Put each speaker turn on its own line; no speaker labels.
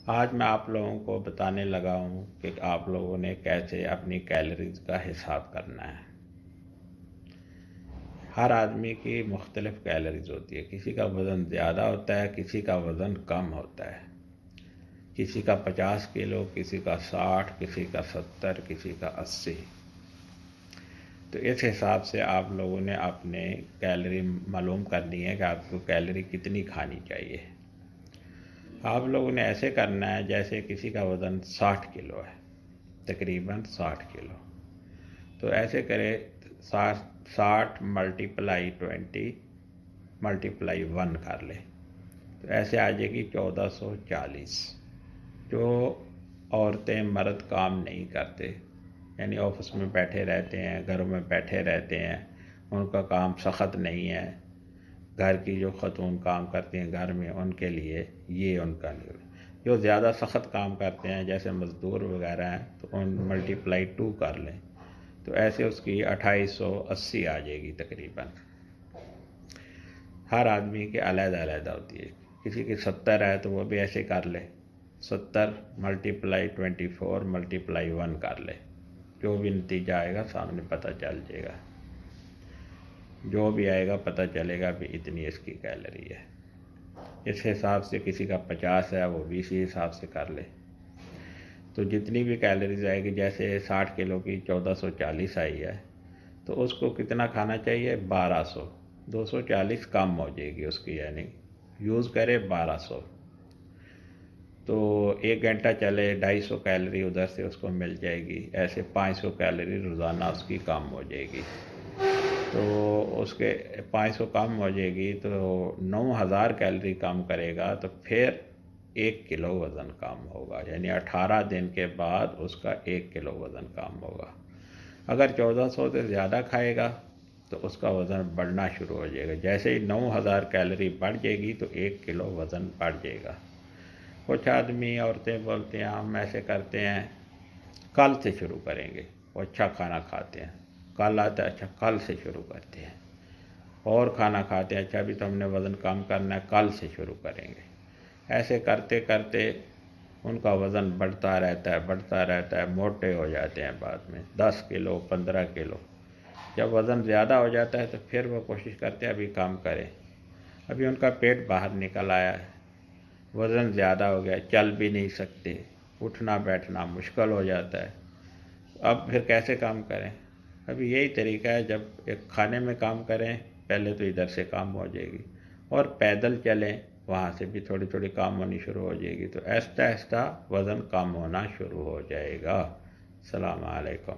آج میں آپ لوگوں کو بتانے لگا ہوں کہ آپ لوگوں نے کیسے اپنی کیلریز کا حساب کرنا ہے۔ ہر آدمی کی مختلف کیلریز ہوتی ہے، کسی کا وزن زیادہ ہوتا ہے، کسی کا وزن کم ہوتا ہے، کسی کا 50 کلو، کسی کا 60، کسی کا 70، کسی کا 80۔ تو اس حساب سے آپ لوگوں نے اپنے کیلری معلوم کرنی ہے کہ آپ کو کیلری کتنی کھانی چاہیے۔ آپ لوگوں نے ایسے کرنا ہے جیسے کسی کا وزن 60 کلو ہے، تقریباً 60 کلو، تو ایسے کرے 60 ملٹیپلائی 20 ملٹیپلائی 1 کر لے، تو ایسے آ جائے گی 1440۔ جو عورتیں مرد کام نہیں کرتے، یعنی آفس میں بیٹھے رہتے ہیں، گھروں میں بیٹھے رہتے ہیں، ان کا کام سخت نہیں ہے، گھر کی جو خاتون کام کرتی ہیں گھر میں، ان کے لیے یہ ان کا نہیں۔ جو زیادہ سخت کام کرتے ہیں جیسے مزدور وغیرہ ہیں تو ان ملٹیپلائی 2 کر لیں، تو ایسے اس کی 2880 آ جائے گی تقریباً۔ ہر آدمی کی علیحدہ علیحدہ ہوتی ہے، کسی کی 70 ہے تو وہ بھی ایسے کر لے، 70 ملٹیپلائی 24 ملٹیپلائی 1 کر لے، جو بھی نتیجہ آئے گا سامنے پتہ چل جائے گا، جو بھی آئے گا پتہ چلے گا بھی اتنی اس کی کیلری ہے۔ اس حساب سے کسی کا 50 ہے وہ بھی اسی حساب سے کر لے، تو جتنی بھی کیلریز آئے گی، جیسے 60 کلو کی 1440 آئی ہے تو اس کو کتنا کھانا چاہیے؟ 1200۔ 240 کم ہو جائے گی اس کی، یعنی یوز کرے 1200، تو 1 گھنٹہ چلے 250 کیلری ادھر سے اس کو مل جائے گی، ایسے 500 کیلری روزانہ اس کی کم ہو جائے گی۔ تو اس کے 500 کم ہو جائے گی تو 9000 کیلری کم کرے گا تو پھر 1 کلو وزن کم ہوگا، یعنی 18 دن کے بعد اس کا 1 کلو وزن کم ہوگا۔ اگر 1400 سے زیادہ کھائے گا تو اس کا وزن بڑھنا شروع ہو جائے گا، جیسے ہی 9000 کیلری بڑھ جائے گی تو 1 کلو وزن بڑھ جائے گا۔ کچھ آدمی عورتیں بولتے ہیں ہم ایسے کرتے ہیں کل سے شروع کریں گے، وہ اچھا کھانا کھاتے ہیں، کل آتا ہے اچھا کل سے شروع کرتے ہیں، اور کھانا کھاتے ہیں اچھا ابھی تو ہم نے وزن کم کرنا ہے کل سے شروع کریں گے۔ ایسے کرتے کرتے ان کا وزن بڑھتا رہتا ہے، موٹے ہو جاتے ہیں بعد میں 10 کلو 15 کلو۔ جب وزن زیادہ ہو جاتا ہے تو پھر وہ کوشش کرتے ہیں ابھی کام کریں، ابھی ان کا پیٹ باہر نکل آیا ہے، وزن زیادہ ہو گیا، چل بھی نہیں سکتے، اٹھنا بیٹھنا مشکل ہو جاتا ہے، اب پھر کیسے کام کریں؟ ابھی یہی طریقہ ہے، جب ایک کھانے میں کام کریں پہلے تو ادھر سے کام ہو جائے گی، اور پیدل چلیں وہاں سے بھی تھوڑی تھوڑی کام ہونی شروع ہو جائے گی، تو آہستہ آہستہ وزن کم ہونا شروع ہو جائے گا۔ السلام علیکم۔